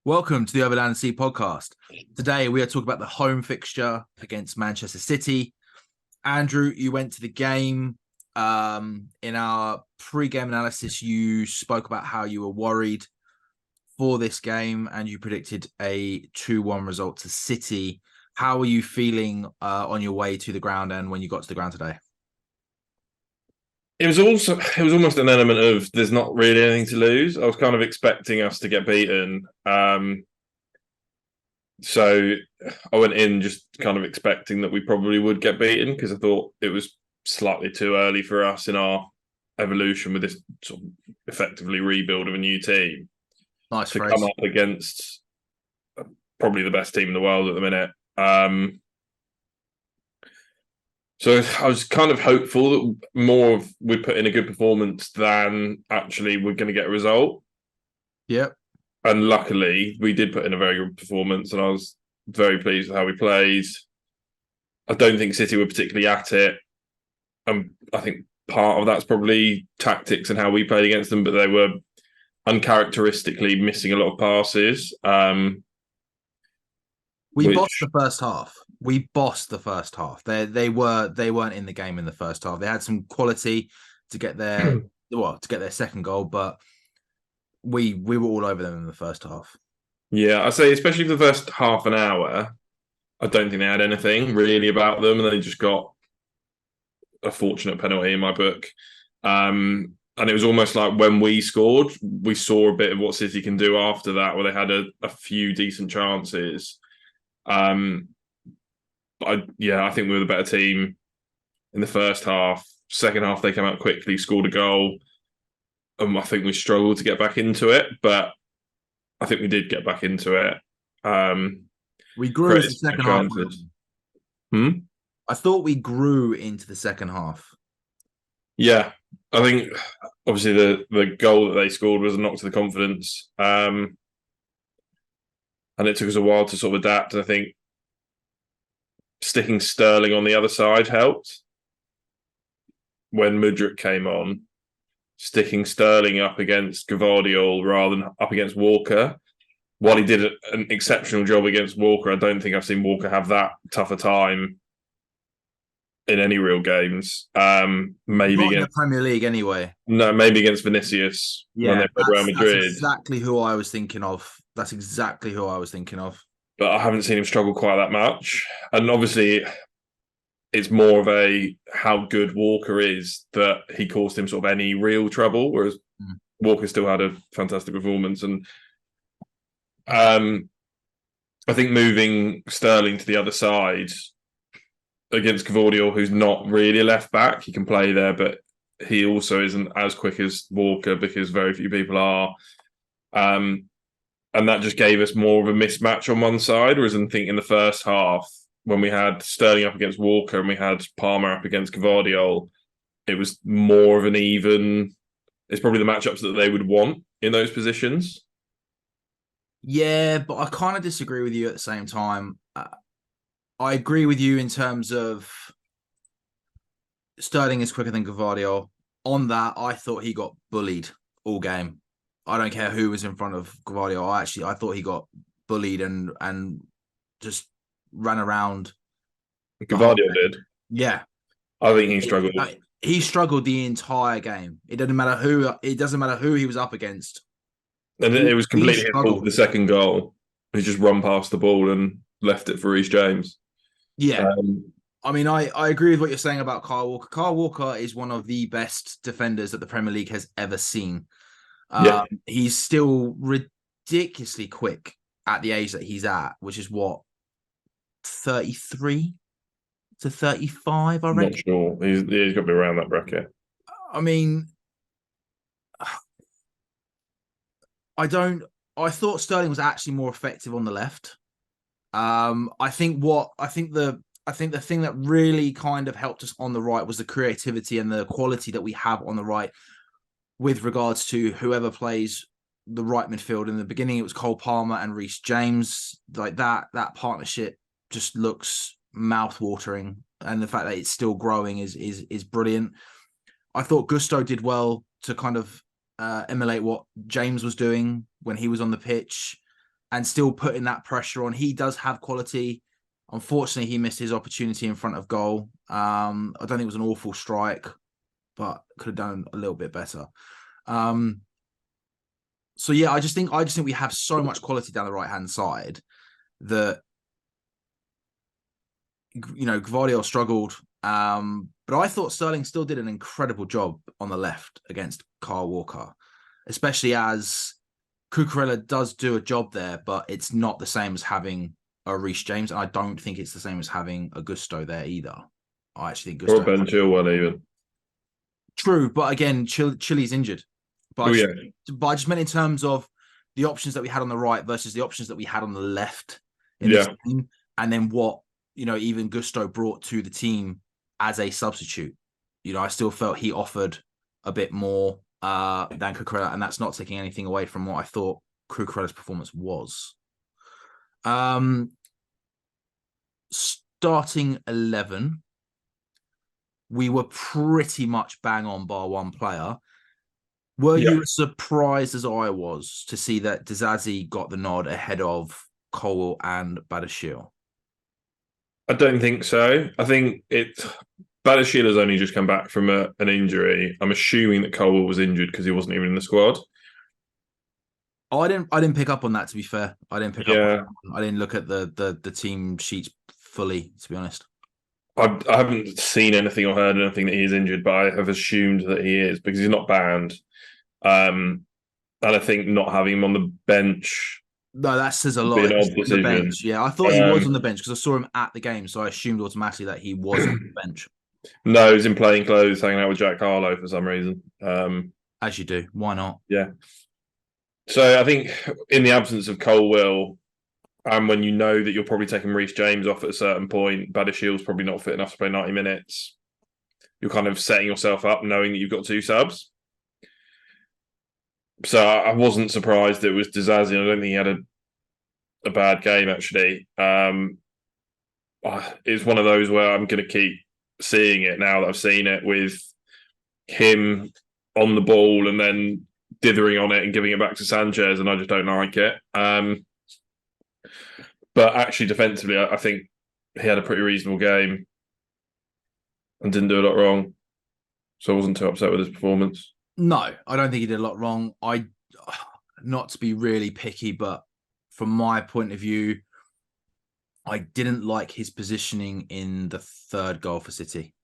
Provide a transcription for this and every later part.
Welcome to the Overland Sea podcast. Today we are talking about the home fixture against Manchester City. Andrew, you went to the game. In our pre-game analysis, you spoke about how you were worried for this game and you predicted a 2-1 result to City. How are you feeling on your way to the ground and when you got to the ground today? It was almost an element of there's not really anything to lose. I was kind of expecting us to get beaten. So I went in just kind of expecting that we probably would get beaten because I thought it was slightly too early for us in our evolution with this sort of effectively rebuild of a new team Nice to phrase. come up against probably the best team in the world at the minute. So I was kind of hopeful that more of we put in a good performance than actually we're going to get a result. Yep. And luckily, we did put in a very good performance, and I was very pleased with how we played. I don't think City were particularly at it. I think part of that's probably tactics and how we played against them, but they were uncharacteristically missing a lot of passes. We bossed the first half. We bossed the first half. They weren't in the game in the first half. They had some quality to get their second goal, but we were all over them in the first half. Yeah, I say especially for the first half an hour, I don't think they had anything really about them, and they just got a fortunate penalty in my book. And it was almost like when we scored, we saw a bit of what City can do after that, where they had a few decent chances. I think we were the better team in the first half. Second half, they came out quickly, scored a goal. I think we struggled to get back into it, but I think we did get back into it. We grew into the second half. I thought we grew into the second half. Yeah, I think obviously the goal that they scored was a knock to the confidence. And it took us a while to sort of adapt. And I think sticking Sterling on the other side helped. When Mudryk came on, sticking Sterling up against Gvardiol rather than up against Walker. While he did an exceptional job against Walker, I don't think I've seen Walker have that tough a time in any real games. Maybe Not against in the Premier League anyway. No, maybe against Vinicius when they played Real Madrid. That's exactly who I was thinking of. But I haven't seen him struggle quite that much. And obviously, it's more of a how good Walker is that he caused him sort of any real trouble, whereas Walker still had a fantastic performance. And I think moving Sterling to the other side against Gvardiol, who's not really a left back, he can play there, but he also isn't as quick as Walker because very few people are. And that just gave us more of a mismatch on one side, whereas I think in the first half, when we had Sterling up against Walker and we had Palmer up against Gvardiol, it was more of an even. It's probably the matchups that they would want in those positions. Yeah, but I kind of disagree with you at the same time. I agree with you in terms of Sterling is quicker than Gvardiol. On that, I thought he got bullied all game. I don't care who was in front of Gvardiol. I thought he got bullied and just ran around. Gvardiol did. Yeah. I think he struggled. He struggled the entire game. It doesn't matter who he was up against. And it was completely his fault. The second goal, he just run past the ball and left it for Reece James. Yeah. I mean, I agree with what you're saying about Kyle Walker. Kyle Walker is one of the best defenders that the Premier League has ever seen. He's still ridiculously quick at the age that he's at, which is what, 33 to 35, I reckon. Not sure. He's got to be around that bracket. I mean, I thought Sterling was actually more effective on the left. I think the thing that really kind of helped us on the right was the creativity and the quality that we have on the right with regards to whoever plays the right midfield. In the beginning, it was Cole Palmer and Reece James. Like that partnership just looks mouth-watering, and the fact that it's still growing is brilliant. I thought Gusto did well to kind of emulate what James was doing when he was on the pitch. and still putting that pressure on. He does have quality. Unfortunately, he missed his opportunity in front of goal. I don't think it was an awful strike, but could have done a little bit better. So yeah, I just think we have so much quality down the right hand side that Gvardiol struggled. But I thought Sterling still did an incredible job on the left against Kyle Walker, especially as Cucurella does do a job there, but it's not the same as having a Reece James, and I don't think it's the same as having a Gusto there either. I actually think Gusto. Or Ben Chilwell even. True, but again, Chili's injured. But I just meant in terms of the options that we had on the right versus the options that we had on the left in this team, and then what even Gusto brought to the team as a substitute. I still felt he offered a bit more than Cucurella, and that's not taking anything away from what I thought Cucurella's performance was. Starting 11, we were pretty much bang on bar one player. Were you as surprised as I was to see that Disasi got the nod ahead of Colwill and Badiashile? I don't think so. I think Badiashile has only just come back from an injury. I'm assuming that Colwill was injured because he wasn't even in the squad. I didn't pick up on that, to be fair. I didn't pick up. I didn't look at the team sheets fully, to be honest. I haven't seen anything or heard anything that he is injured, but I have assumed that he is because he's not banned. And I think not having him on the bench. No, that says a lot. An odd decision. The bench. Yeah, I thought he was on the bench because I saw him at the game, so I assumed automatically that he was on the bench. No, he's in plain clothes, hanging out with Jack Harlow for some reason. As you do. Why not? Yeah. So I think in the absence of Colwill, and when you know that you're probably taking Reece James off at a certain point, Badiashile's probably not fit enough to play 90 minutes. You're kind of setting yourself up knowing that you've got two subs. So I wasn't surprised it was Disasi. I don't think he had a bad game, actually. It's one of those where I'm going to keep seeing it now that I've seen it with him on the ball and then dithering on it and giving it back to Sanchez, and I just don't like it. But actually, defensively, I think he had a pretty reasonable game and didn't do a lot wrong. So I wasn't too upset with his performance. No, I don't think he did a lot wrong. Not to be really picky, but from my point of view, I didn't like his positioning in the third goal for City.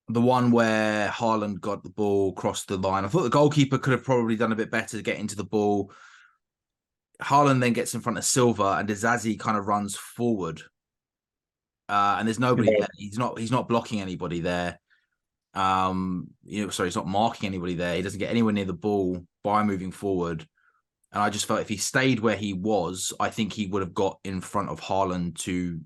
The one where Haaland got the ball, crossed the line. I thought the goalkeeper could have probably done a bit better to get into the ball. Haaland then gets in front of Silva, and Disasi kind of runs forward. And there's nobody there. He's not blocking anybody there. He's not marking anybody there. He doesn't get anywhere near the ball by moving forward. And I just felt if he stayed where he was, I think he would have got in front of Haaland to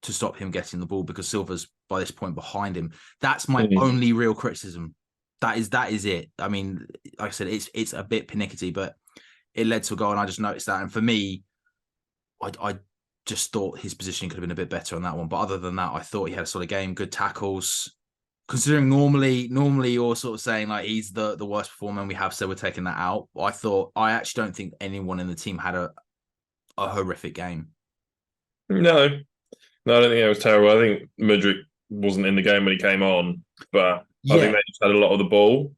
stop him getting the ball, because Silva's by this point behind him. That's my only real criticism. That is it. I mean, like I said, it's a bit pernickety, but it led to a goal, and I just noticed that. And for me, I just thought his positioning could have been a bit better on that one. But other than that, I thought he had a solid game, good tackles. Considering normally you're sort of saying like he's the worst performer, and we have said we're taking that out. I actually don't think anyone in the team had a horrific game. No, I don't think it was terrible. I think Mudryk wasn't in the game when he came on, but I think they just had a lot of the ball.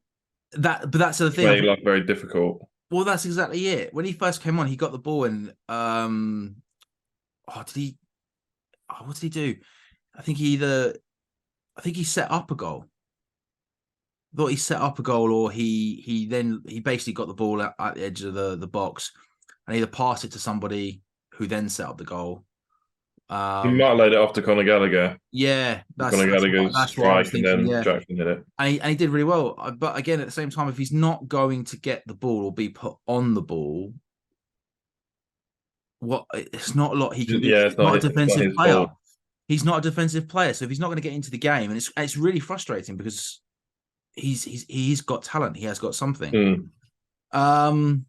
But that's the thing. Made life very difficult. Well, that's exactly it. When he first came on, he got the ball and what did he do? I think he set up a goal. I thought he set up a goal, or he basically got the ball at the edge of the box and either passed it to somebody who then set up the goal. He might have laid it off to Conor Gallagher. Yeah, that's what I was thinking. And then Jackson did it. And he did really well. But again, at the same time, if he's not going to get the ball or be put on the ball, it's not a lot he can do. Yeah, he's not a defensive player. Fault. He's not a defensive player, so if he's not going to get into the game, and it's really frustrating because he's got talent. He has got something. Right,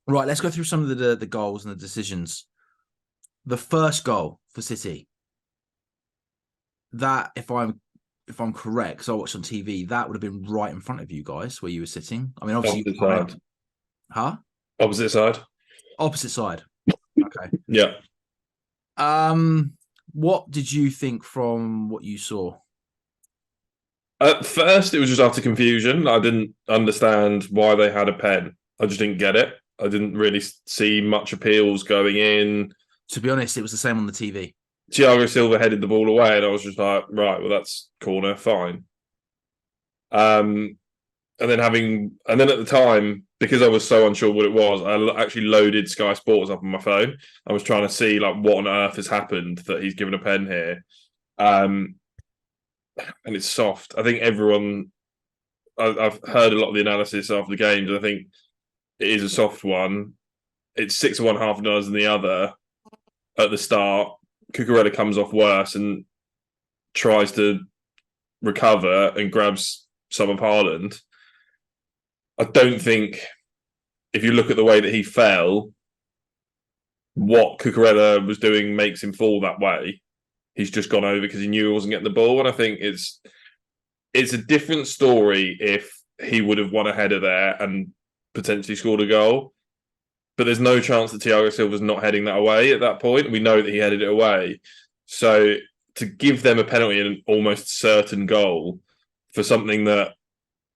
let's go through some of the goals and the decisions. The first goal for City, that if I'm correct, because I watched on TV, that would have been right in front of you guys where you were sitting. I mean, obviously Huh? Opposite side. Opposite side. Okay. Yeah. What did you think from what you saw? At first, it was just utter confusion. I didn't understand why they had a pen. I just didn't get it. I didn't really see much appeals going in. To be honest, it was the same on the TV. Thiago Silva headed the ball away, and I was just like, right, well, that's corner, fine. Um, and then at the time, because I was so unsure what it was, I actually loaded Sky Sports up on my phone. I was trying to see like what on earth has happened that he's given a pen here. And it's soft. I think I've heard a lot of the analysis after the games, and I think it is a soft one. It's 6 of one, half a dozen the other at the start. Cucurella comes off worse and tries to recover and grabs some of Haaland. I don't think, if you look at the way that he fell, what Cucurella was doing makes him fall that way. He's just gone over because he knew he wasn't getting the ball, and I think it's a different story if he would have won a header there and potentially scored a goal. But there's no chance that Thiago Silva's not heading that away at that point. We know that he headed it away. So to give them a penalty and an almost certain goal for something that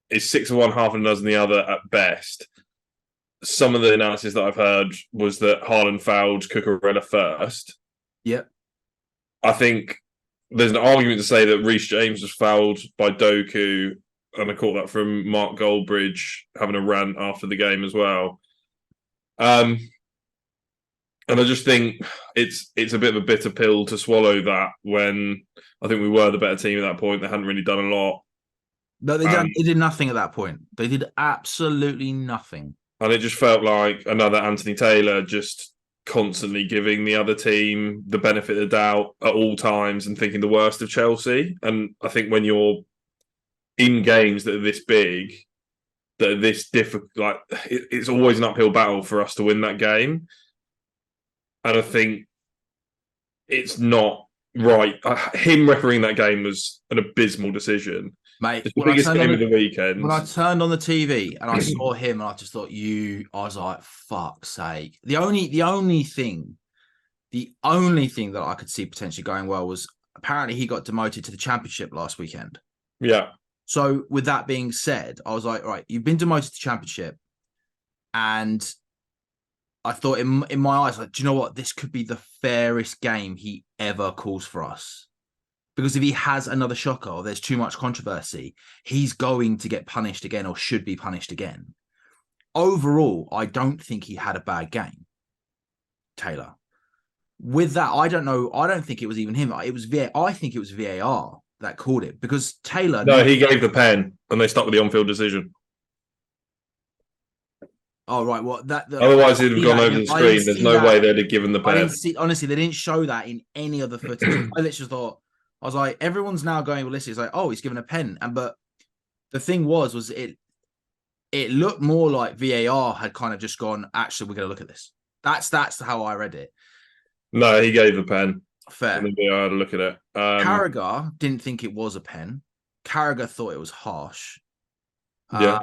is 6 of one, half a dozen the other at best. Some of the analysis that I've heard was that Haaland fouled Cucurella first. Yep. I think there's an argument to say that Reece James was fouled by Doku, and I caught that from Mark Goldbridge having a rant after the game as well. And I just think it's a bit of a bitter pill to swallow that when I think we were the better team at that point. They hadn't really done a lot. No, they did nothing at that point. They did absolutely nothing. And it just felt like another Anthony Taylor just constantly giving the other team the benefit of the doubt at all times and thinking the worst of Chelsea. And I think when you're in games that are this big, that are this difficult, like it's always an uphill battle for us to win that game. And I think it's not right. Him refereeing that game was an abysmal decision. Mate, it's the biggest game of the weekend. When I turned on the TV and I saw him, and I just thought, I was like, fuck's sake. The only thing that I could see potentially going well was apparently he got demoted to the Championship last weekend. Yeah. So with that being said, I was like, right, you've been demoted to Championship, and I thought in my eyes, like, do you know what? This could be the fairest game he ever calls for us. Because if he has another shocker or there's too much controversy, he's going to get punished again or should be punished again. Overall, I don't think he had a bad game, Taylor. With that, I don't know. I don't think it was even him. It was I think it was VAR that called it because Taylor. No, he gave the pen and they stuck with the on-field decision. Oh, right. Well, otherwise he'd have gone over the screen. There's no way they'd have given the pen. Honestly, they didn't show that in any of the footage. I literally thought, I was like, everyone's now going, well, listen, it's like, oh, he's given a pen. But the thing was it looked more like VAR had kind of just gone, actually, we're going to look at this. That's how I read it. No, he gave the pen. Fair. And then VAR had a look at it. Carragher didn't think it was a pen. Carragher thought it was harsh. Yeah.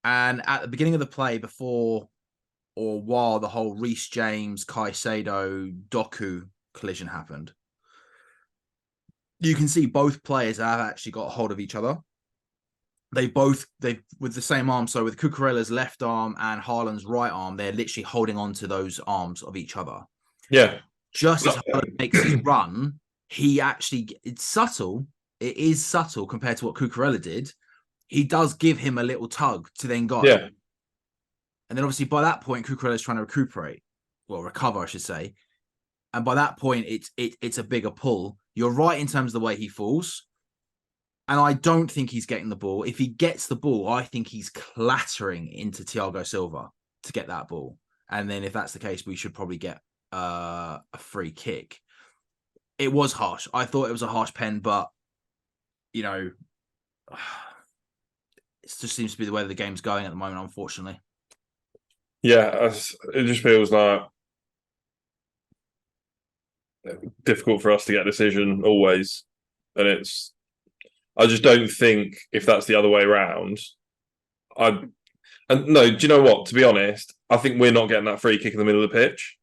And at the beginning of the play, before or while the whole Reece James, Caicedo, Doku collision happened, you can see both players have actually got a hold of each other. They with the same arm. So with Cucurella's left arm and Haaland's right arm, they're literally holding on to those arms of each other. Yeah. Just as Haaland makes his run, it's subtle. It is subtle compared to what Cucurella did. He does give him a little tug to then go. Yeah. And then obviously by that point, Cucurella's trying to recover, I should say. And by that point, it's a bigger pull. You're right in terms of the way he falls. And I don't think he's getting the ball. If he gets the ball, I think he's clattering into Thiago Silva to get that ball. And then if that's the case, we should probably get a free kick. It was harsh. I thought it was a harsh pen, but, it just seems to be the way the game's going at the moment, unfortunately. Yeah, it just feels like difficult for us to get a decision always. And I just don't think if that's the other way around, I And no, do you know what? To be honest, I think we're not getting that free kick in the middle of the pitch.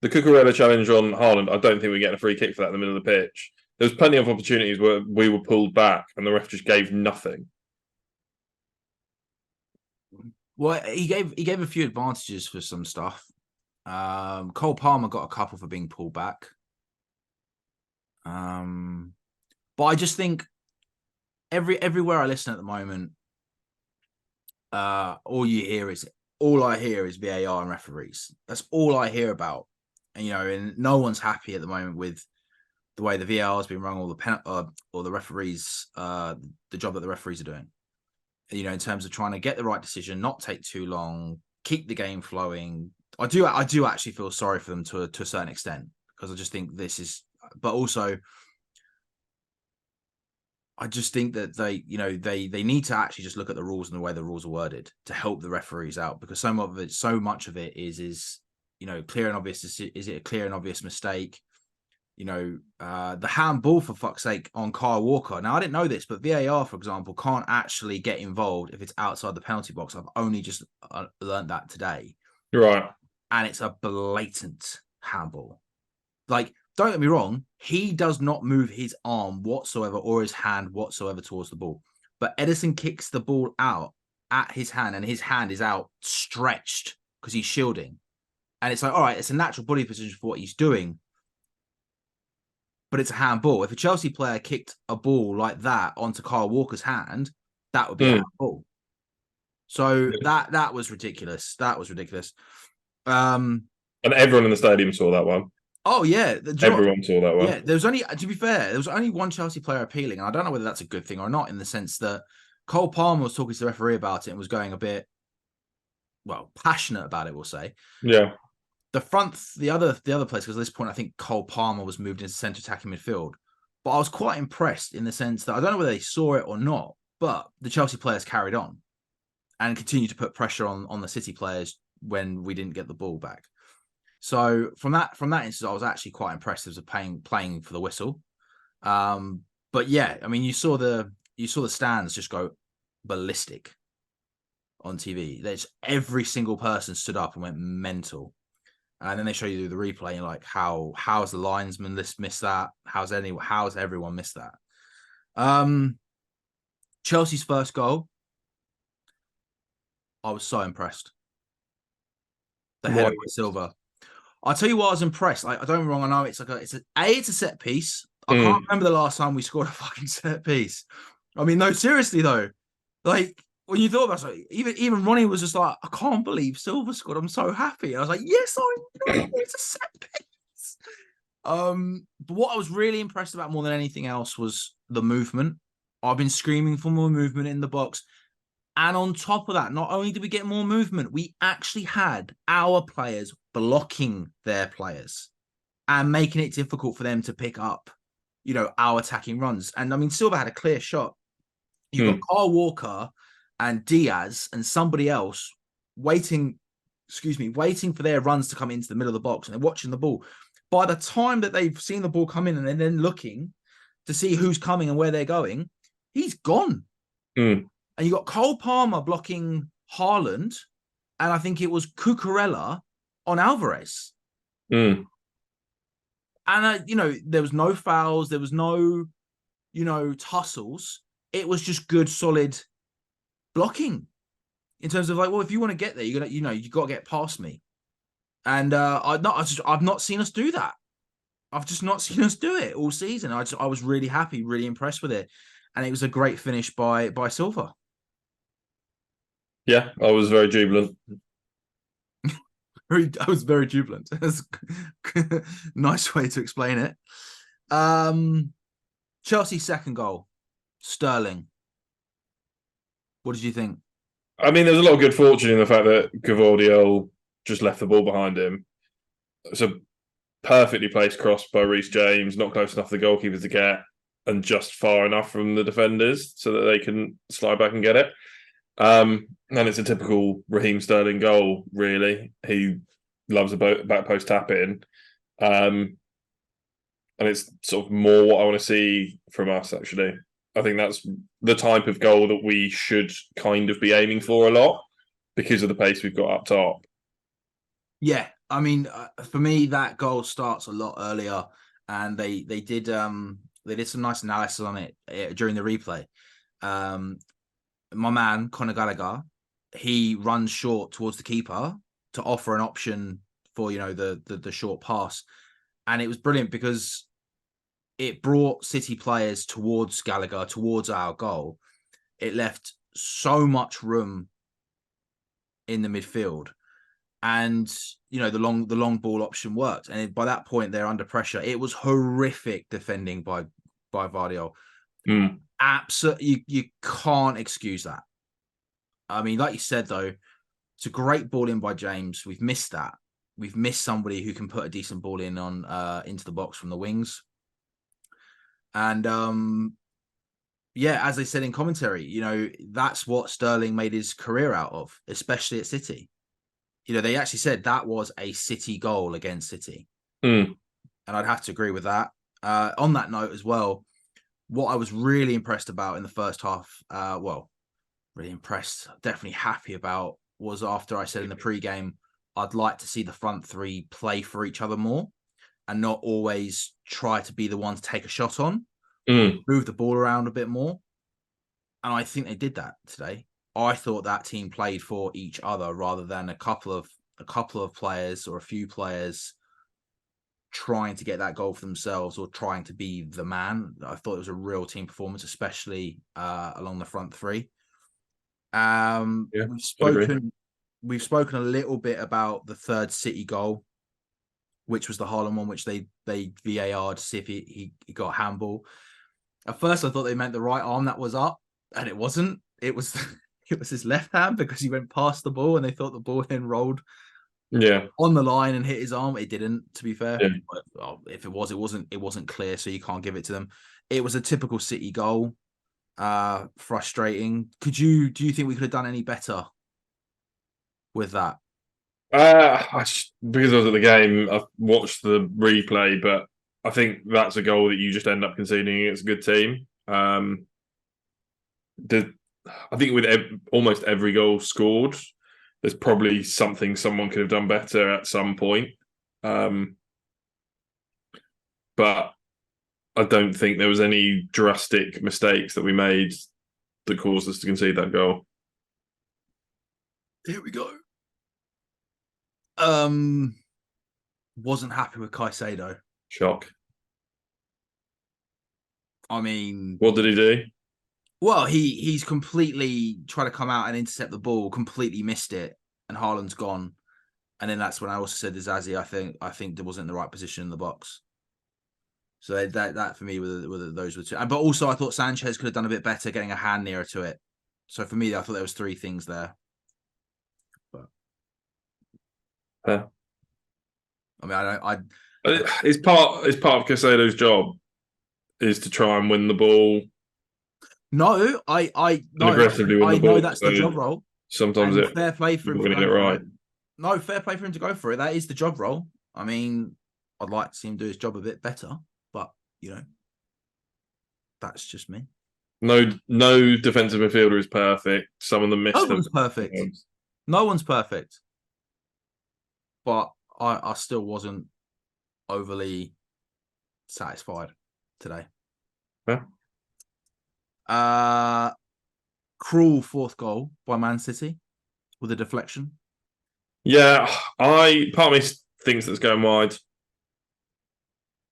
The Cucurella challenge on Haaland, I don't think we're getting a free kick for that in the middle of the pitch. There was plenty of opportunities where we were pulled back and the ref just gave nothing. Well, he gave a few advantages for some stuff. Cole Palmer got a couple for being pulled back. But I just think everywhere I listen at the moment, all I hear is VAR and referees. That's all I hear about. And and no one's happy at the moment with the way the VAR has been run, or the referees, the job that the referees are doing. In terms of trying to get the right decision, not take too long, keep the game flowing. I do actually feel sorry for them to a certain extent, because I just think this is, but also I just think that they need to actually just look at the rules and the way the rules are worded to help the referees out, because so much of it is clear and obvious. Is it a clear and obvious mistake? The handball, for fuck's sake, on Kyle Walker. Now, I didn't know this, but VAR, for example, can't actually get involved if it's outside the penalty box. I've only just learned that today. Right. And it's a blatant handball. Like, don't get me wrong, he does not move his arm whatsoever or his hand whatsoever towards the ball. But Ederson kicks the ball out at his hand, and his hand is out stretched because he's shielding. And it's like, all right, it's a natural body position for what he's doing, but it's a handball. If a Chelsea player kicked a ball like that onto Kyle Walker's hand, that would be a handball. So that was ridiculous. That was ridiculous. And everyone in the stadium saw that one. Oh yeah, everyone saw that one. Yeah, there was only, to be fair, there was only one Chelsea player appealing, and I don't know whether that's a good thing or not, in the sense that Cole Palmer was talking to the referee about it and was going a bit, passionate about it, we'll say. Yeah. The other place, because at this point I think Cole Palmer was moved into centre attacking midfield, but I was quite impressed in the sense that I don't know whether they saw it or not, but the Chelsea players carried on and continued to put pressure on the City players when we didn't get the ball back. So from that instance, I was actually quite impressed as playing for the whistle. But yeah, I mean, you saw the stands just go ballistic on TV. There's every single person stood up and went mental. And then they show you the replay, and you're like, how's the linesman missed that? How's everyone missed that? Chelsea's first goal, I was so impressed. The header by Silva. I'll tell you what, I was impressed. I don't get me wrong, I know it's a set piece. I can't remember the last time we scored a fucking set piece. I mean, no, seriously though, like, when you thought about it, even Ronnie was just like, I can't believe Silva scored. I'm so happy. And I was like, yes, I know, it's a set piece. But what I was really impressed about more than anything else was the movement. I've been screaming for more movement in the box. And on top of that, not only did we get more movement, we actually had our players blocking their players and making it difficult for them to pick up, our attacking runs. And I mean, Silva had a clear shot. You've got Kyle Walker and Diaz and somebody else waiting for their runs to come into the middle of the box, and they're watching the ball. By the time that they've seen the ball come in and they're then looking to see who's coming and where they're going, he's gone. And you got Cole Palmer blocking Haaland, and I think it was Cucurella on Alvarez. And there was no fouls, there was no tussles. It was just good, solid blocking, in terms of like, well, if you want to get there, you got to get past me. And I've not seen us do that. I've just not seen us do it all season. I was really happy, really impressed with it, and it was a great finish by Silva. Yeah, I was very jubilant. I was very jubilant. That's a nice way to explain it. Chelsea's second goal, Sterling. What did you think? I mean, there's a lot of good fortune in the fact that Gvardiol just left the ball behind him. It's a perfectly placed cross by Reece James, not close enough for the goalkeeper to get, and just far enough from the defenders so that they can slide back and get it. And it's a typical Raheem Sterling goal, really. He loves a back post tap in. And it's sort of more what I want to see from us, actually. I think that's the type of goal that we should kind of be aiming for a lot. because of the pace we've got up top. Yeah, I mean, for me, that goal starts a lot earlier, and they did some nice analysis on it during the replay. My man Conor Gallagher, he runs short towards the keeper to offer an option for the short pass, and it was brilliant because it brought City players towards Gallagher, towards our goal. It left so much room in the midfield, and the long ball option worked. And by that point, they're under pressure. It was horrific defending by Vardiol. Mm. Absolutely, you can't excuse that. I mean, like you said, though, it's a great ball in by James. We've missed that. We've missed somebody who can put a decent ball in on into the box from the wings. And yeah, as I said in commentary, that's what Sterling made his career out of, especially at City. They actually said that was a City goal against City. Mm. And I'd have to agree with that. On that note as well, what I was really impressed about in the first half, really impressed, definitely happy about, was after I said in the pre-game, I'd like to see the front three play for each other more and not always try to be the one to take a shot on, move the ball around a bit more. And I think they did that today. I thought that team played for each other rather than a couple of players or a few players trying to get that goal for themselves or trying to be the man. I thought it was a real team performance, especially along the front three. Yeah, we've spoken a little bit about the third City goal, which was the Haaland one, which they VAR'd to see if he got handball. At first, I thought they meant the right arm that was up, and it wasn't. It was his left hand because he went past the ball, and they thought the ball then rolled on the line and hit his arm. It didn't, to be fair. Yeah. But, if it was, it wasn't clear, so you can't give it to them. It was a typical City goal. Frustrating. Do you think we could have done any better with that? Because I was at the game, I watched the replay, but I think that's a goal that you just end up conceding against a good team. I think with almost every goal scored, there's probably something someone could have done better at some point. But I don't think there was any drastic mistakes that we made that caused us to concede that goal. Here we go. Wasn't happy with Caicedo. Shock. I mean, what did he do? Well, he's completely tried to come out and intercept the ball, completely missed it, and Haaland's gone. And then that's when I also said to Zazie, I think there wasn't the right position in the box. So that for me those were two. But also I thought Sanchez could have done a bit better getting a hand nearer to it. So for me, I thought there was three things there. But yeah. I mean, it's part of Caicedo's job is to try and win the ball. No, aggressively win the ball. I know that's the job role. Sometimes fair play for him to go for it. No, fair play for him to go for it. That is the job role. I mean, I'd like to see him do his job a bit better, but that's just me. No defensive midfielder is perfect. Some of them miss them. No one's perfect. No one's perfect. But I still wasn't overly satisfied today. Yeah. Cruel fourth goal by Man City with a deflection. Yeah, part of me thinks that's going wide.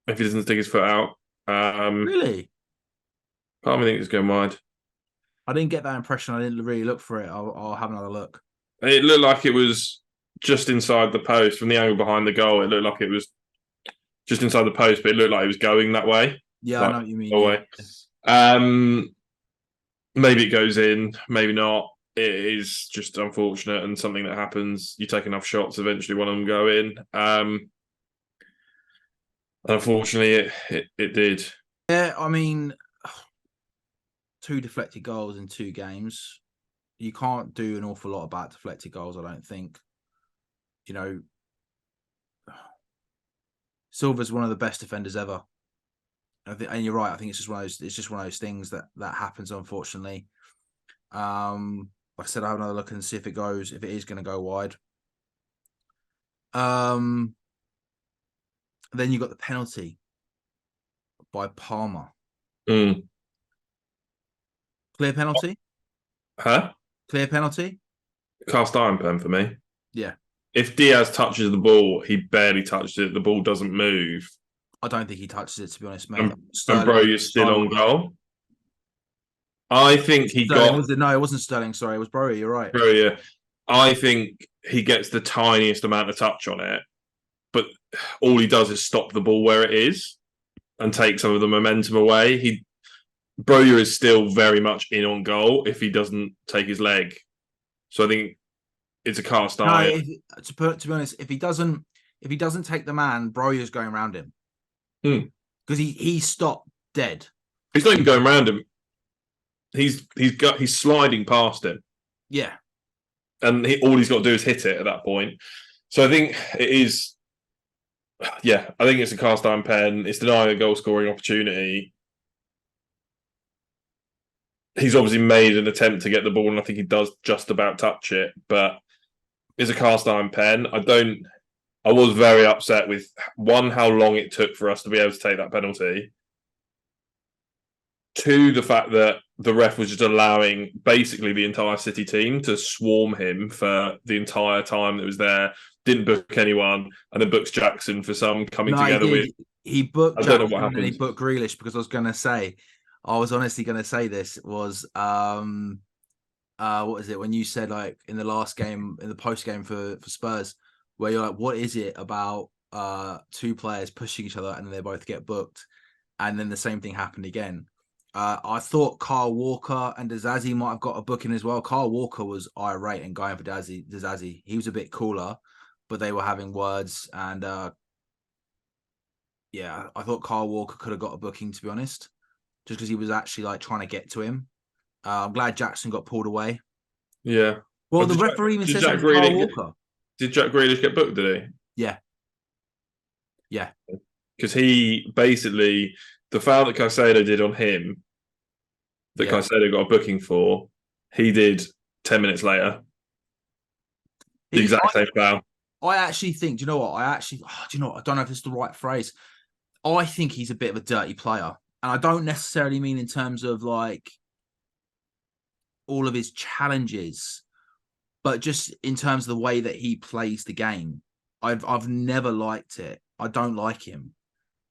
If he doesn't stick his foot out. Really? Part of me thinks it's going wide. I didn't get that impression. I didn't really look for it. I'll have another look. It looked like it was just inside the post from the angle behind the goal. It looked like it was just inside the post, but it looked like it was going that way. Yeah, I know what you mean. Away. Maybe it goes in, maybe not. It is just unfortunate and something that happens. You take enough shots, eventually one of them go in. Unfortunately, it did. Yeah, I mean, 2 deflected goals in 2 games. You can't do an awful lot about deflected goals, I don't think. Silva's one of the best defenders ever. And you're right. I think it's just one of those things that happens, unfortunately. I I said, I'll have another look and see if it is going to go wide. Then you got the penalty by Palmer. Mm. Clear penalty? Huh? Clear penalty? Cast iron pen for me. Yeah. If Diaz touches the ball, he barely touched it. The ball doesn't move. I don't think he touches it, to be honest, mate. And bro, you're still on goal. I think he Sterling, got. No, it wasn't Sterling. Sorry, it was Broja. You're right. Bro, yeah. I think he gets the tiniest amount of touch on it, but all he does is stop the ball where it is and take some of the momentum away. Broja is still very much in on goal if he doesn't take his leg. So I think it's a cast iron. To be honest, if he doesn't take the man, Broja's going around him. Because he stopped dead. He's not even going around him. He's sliding past him. Yeah. And all he's got to do is hit it at that point. So I think it is. Yeah, I think it's a cast iron pen. It's denying a goal scoring opportunity. He's obviously made an attempt to get the ball, and I think he does just about touch it, but it's a cast iron pen. I was very upset with how long it took for us to be able to take that penalty. Two, the fact that the ref was just allowing basically the entire City team to swarm him for the entire time that was there. Didn't book anyone, and then books Jackson for some coming together with. He booked. I don't know what happened. And he booked Grealish because I was honestly going to say this was what is it when you said like in the last game in the post game for Spurs where you're like, what is it about two players pushing each other and then they both get booked, and then the same thing happened again. I thought Kyle Walker and Disasi might have got a booking as well. Kyle Walker was irate and going for Disasi. He was a bit cooler, but they were having words. And yeah, I thought Kyle Walker could have got a booking, to be honest, just because he was actually like trying to get to him. I'm glad Jackson got pulled away. Yeah. Well, the referee even says Kyle Walker. Did Jack Grealish get booked, did he? Yeah. Yeah. Because he basically, the foul that Caicedo did on him, that Caicedo got a booking for, he did 10 minutes later. The exact same foul. I actually think, do you know what? I don't know if it's the right phrase. I think he's a bit of a dirty player. And I don't necessarily mean in terms of like all of his challenges, but just in terms of the way that he plays the game. I've never liked it. I don't like him.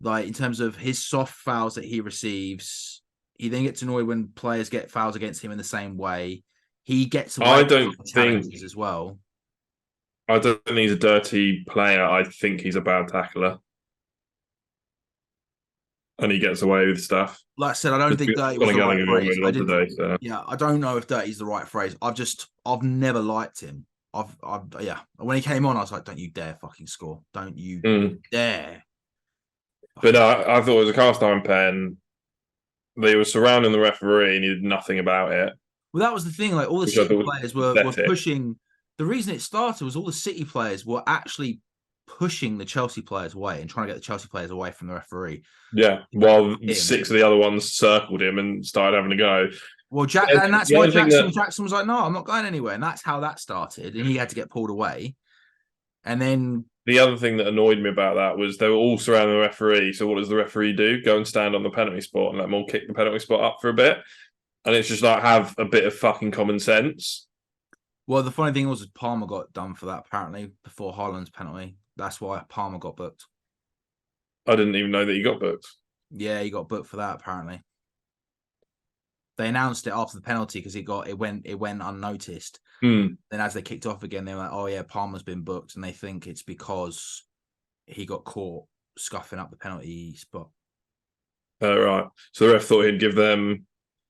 Like in terms of his soft fouls that he receives, he then gets annoyed when players get fouls against him in the same way. He gets away I don't with challenges as well. I don't think he's a dirty player. I think he's a bad tackler. And he gets away with stuff. Like I said, I don't think dirty was the right phrase. Today, so. Yeah, I don't know if dirty is the right phrase. I've never liked him. When he came on, I was like, don't you dare fucking score. Don't you dare. But I thought it was a cast iron pen. They were surrounding the referee and he did nothing about it. Well, that was the thing. Like all the City players were pushing. The reason it started was all the City players were actually pushing the Chelsea players away and trying to get the Chelsea players away from the referee. Yeah, while 6 of the other ones circled him and started having a go. Well, and that's why Jackson was like, no, I'm not going anywhere. And that's how that started. And he had to get pulled away. And then the other thing that annoyed me about that was they were all surrounding the referee. So what does the referee do? Go and stand on the penalty spot and let them all kick the penalty spot up for a bit. And it's just like, have a bit of fucking common sense. Well, the funny thing was Palmer got done for that, apparently, before Haaland's penalty. That's why Palmer got booked. I didn't even know that he got booked. Yeah, he got booked for that, apparently. They announced it after the penalty because it went unnoticed. Then as they kicked off again, they were like, oh yeah, Palmer's been booked, and they think it's because he got caught scuffing up the penalty spot. Right. So the ref thought he'd give them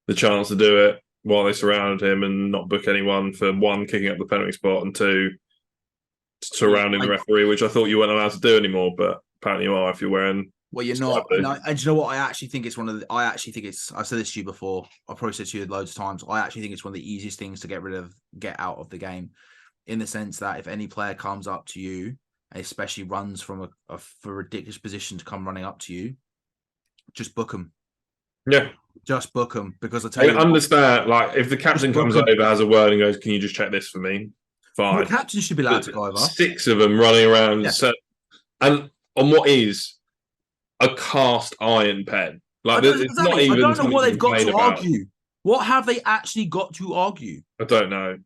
the chance to do it while they surrounded him and not book anyone for one, kicking up the penalty spot, and two, surrounding the referee, which I thought you weren't allowed to do anymore, but apparently you are if you're wearing. Well, you're not. And you know what? I actually think it's I've said this to you before. I've probably said to you loads of times. I actually think it's one of the easiest things to get out of the game, in the sense that if any player comes up to you, and especially runs from a ridiculous position to come running up to you, just book them. Yeah. Just book them because I tell I you, understand, like, if the captain book comes 'em. over, has a word, and goes, "Can you just check this for me?" The Fine. captain should be allowed But to go over. 6 of them running around, Yeah, so, and on what is a cast iron pen, like, it's not exactly. I even don't know something what to they've got complain to about. argue. What have they actually got to argue? I don't know.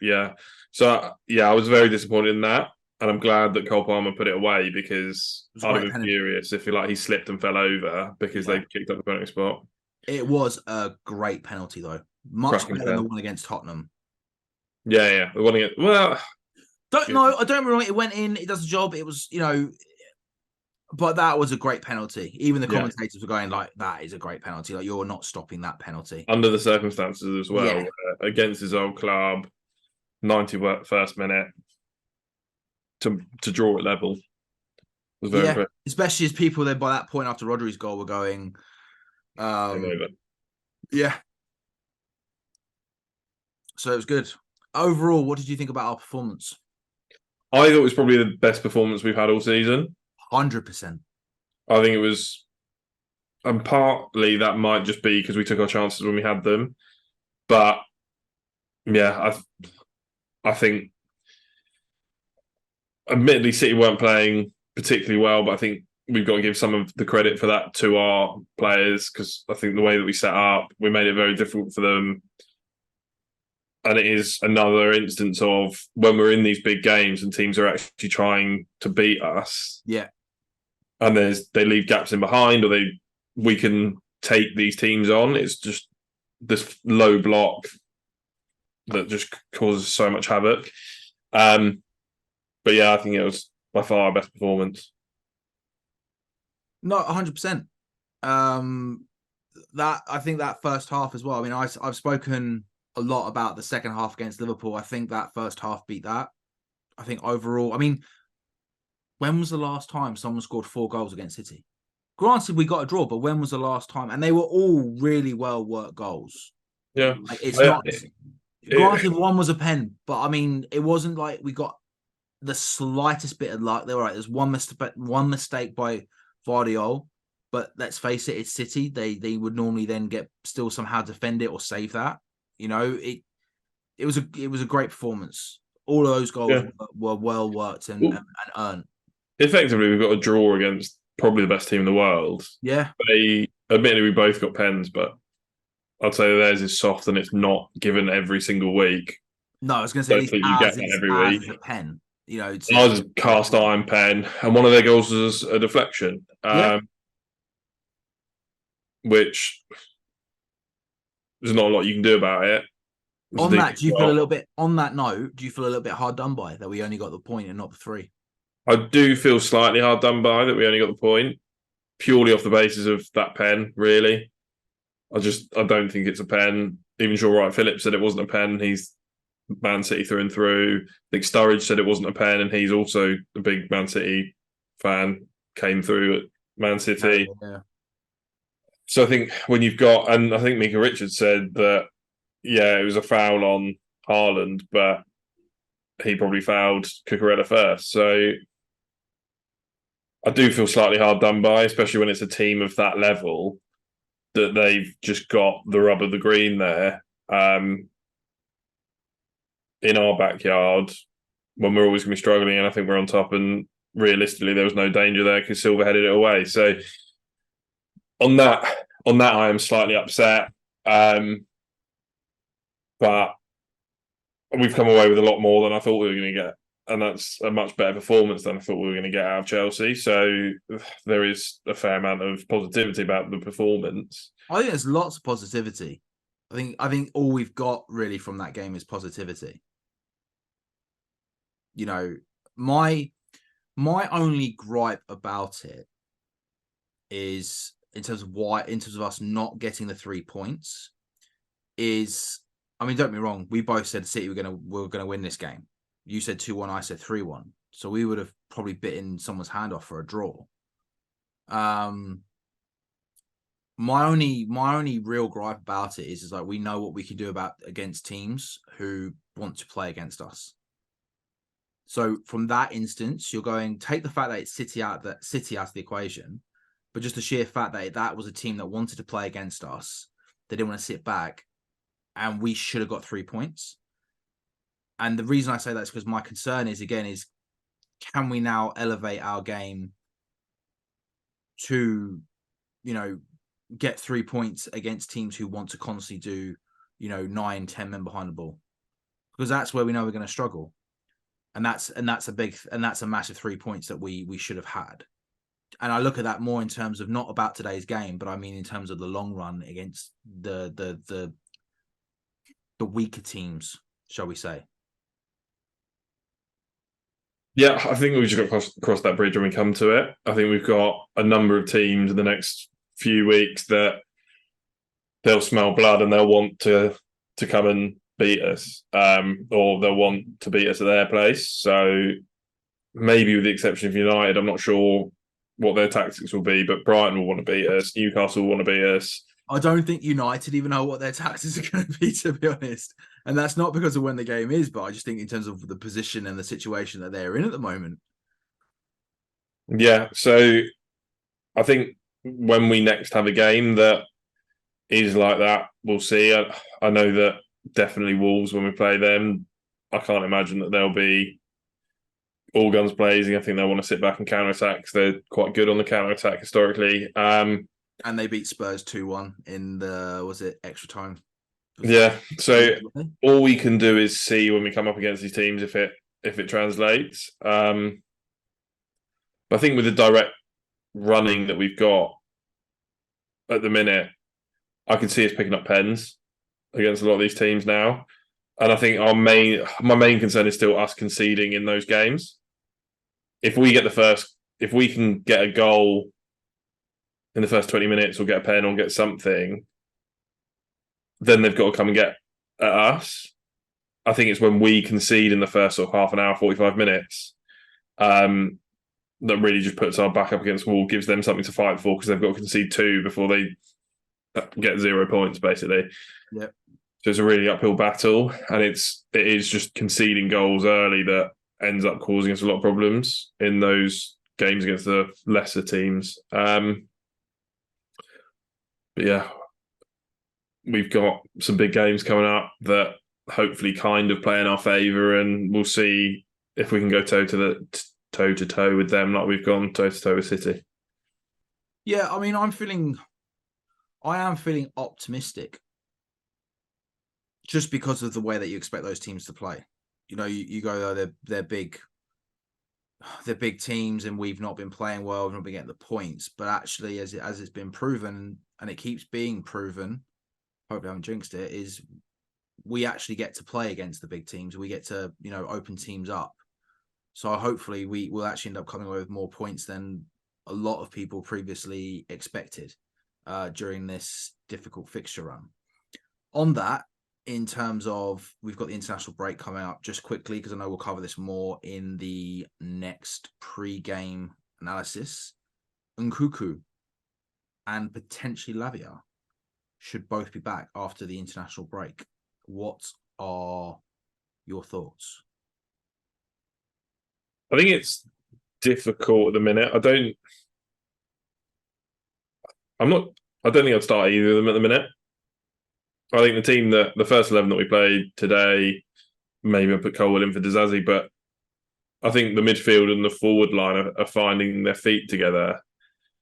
Yeah. So yeah, I was very disappointed in that, and I'm glad that Cole Palmer put it away because It was a I'd have great been penalty. furious if he slipped and fell over because Yeah, they kicked up the penalty spot. it was a great penalty though. Much Cracking better than the pen. one against Tottenham. Yeah, yeah. The one against, well, Don't yeah, know. I don't get me wrong. It went in. It does the job. It was, but that was a great penalty. Even the yeah. commentators were going like, "That is a great penalty. Like you're not stopping that penalty." Under the circumstances as well, Yeah, against his old club, 91st minute to draw it level was very yeah. impressive. Especially as people then by that point after Rodri's goal were going, Over. yeah. So it was good. Overall, what did you think about our performance? I thought it was probably the best performance we've had all season. 100%. I think it was, and partly that might just be because we took our chances when we had them. But yeah, I think admittedly City weren't playing particularly well, but I think we've got to give some of the credit for that to our players because I think the way that we set up, we made it very difficult for them. And it is another instance of when we're in these big games and teams are actually trying to beat us, Yeah. and they leave gaps in behind, or we can take these teams on. It's just this low block that just causes so much havoc. But yeah, I think it was by far our best performance. No, 100%. That I think that first half as well. I mean, I've spoken a lot about the second half against Liverpool. I think that first half beat that. I think overall, I mean, when was the last time someone scored 4 goals against City? Granted, we got a draw, but when was the last time? And they were all really well worked goals. Yeah, Like it's I, not. it, Granted, one was a pen, but I mean, it wasn't like we got the slightest bit of luck. They were right. There's one mistake by Vardiol, but let's face it, it's City. They would normally then get still somehow defend it or save that. It was a great performance. All of those goals yeah. were well worked and Well, earned. effectively, we've got a draw against probably the best team in the world. Yeah. Admittedly, we both got pens, but I'd say theirs is soft and it's not given every single week. No, I was going to say at Don't least think you get that every ours week. is a pen. Ours is cast iron pen, and one of their goals was a deflection, yeah. which there's not a lot you can do about it. On that, do you feel a little bit on that note? Do you feel a little bit hard done by that we only got the point and not the 3? I do feel slightly hard done by that we only got the point purely off the basis of that pen. Really, I don't think it's a pen. Even Shaw Wright Phillips said it wasn't a pen. He's Man City through and through. I think Sturridge said it wasn't a pen, and he's also a big Man City fan. Came through at Man City. Yeah. So I think when you've got, and I think Mika Richards said that, yeah, it was a foul on Haaland, but he probably fouled Cucurella first. So I do feel slightly hard done by, especially when it's a team of that level that they've just got the rub of the green there in our backyard when we're always going to be struggling, and I think we're on top. And realistically, there was no danger there because Silva headed it away. So on that, I am slightly upset. But we've come away with a lot more than I thought we were going to get. And that's a much better performance than I thought we were going to get out of Chelsea. So there is a fair amount of positivity about the performance. I think there's lots of positivity. I think all we've got really from that game is positivity. My only gripe about it is in terms of us not getting the 3 points is, I mean, don't get me wrong, we both said City were gonna win this game. You said 2-1, I said 3-1. So we would have probably bitten someone's hand off for a draw. My only real gripe about it is like we know what we can do against teams who want to play against us. So from that instance, you're going take the fact that it's City out of the equation. but just the sheer fact that that was a team that wanted to play against us, they didn't want to sit back, and we should have got 3 points. And the reason I say that is because my concern is, again, is can we now elevate our game to, get 3 points against teams who want to constantly do, 9, 10 men behind the ball? Because that's where we know we're going to struggle. And that's a massive 3 points that we should have had. And I look at that more in terms of not about today's game, but I mean in terms of the long run against the weaker teams, shall we say. Yeah, I think we've just got to cross that bridge when we come to it. I think we've got a number of teams in the next few weeks that they'll smell blood and they'll want to come and beat us, or they'll want to beat us at their place. So maybe with the exception of United, I'm not sure what their tactics will be, but Brighton will want to beat us. Newcastle will want to beat us. I don't think United even know what their tactics are going to be, to be honest. And that's not because of when the game is, but I just think in terms of the position and the situation that they're in at the moment. Yeah, so I think when we next have a game that is like that, we'll see. I know that definitely Wolves, when we play them, I can't imagine that they'll be all guns blazing. I think they'll want to sit back and counter-attack because they're quite good on the counter-attack historically. And they beat Spurs 2-1 in the, extra time? Yeah, so all we can do is see when we come up against these teams if it translates. But I think with the direct running that we've got at the minute, I can see us picking up pens against a lot of these teams now. And I think my main concern is still us conceding in those games. If we can get a goal in the first 20 minutes or get a pen or get something, then they've got to come and get at us. I think it's when we concede in the first sort of half an hour, 45 minutes, that really just puts our back up against the wall, gives them something to fight for because they've got to concede 2 before they get 0 points, basically. Yep. So it's a really uphill battle, and it is just conceding goals early that ends up causing us a lot of problems in those games against the lesser teams. But yeah, we've got some big games coming up that hopefully kind of play in our favour, and we'll see if we can go toe to toe with them like we've gone toe to toe with City. Yeah, I mean, I am feeling optimistic just because of the way that you expect those teams to play. You go there, they're big teams, and we've not been playing well, we've not been getting the points. But actually, as it's been proven, and it keeps being proven, hopefully I haven't jinxed it, is we actually get to play against the big teams. We get to, open teams up. So hopefully we will actually end up coming away with more points than a lot of people previously expected during this difficult fixture run. On that, in terms of, we've got the international break coming up, just quickly, because I know we'll cover this more in the next pre-game analysis. Nkunku and potentially Lavia should both be back after the international break. What are your thoughts? I think it's difficult at the minute. I don't think I'd start either of them at the minute. I think the first 11 that we played today, maybe I'll put Colwill in for Disasi, but I think the midfield and the forward line are finding their feet together.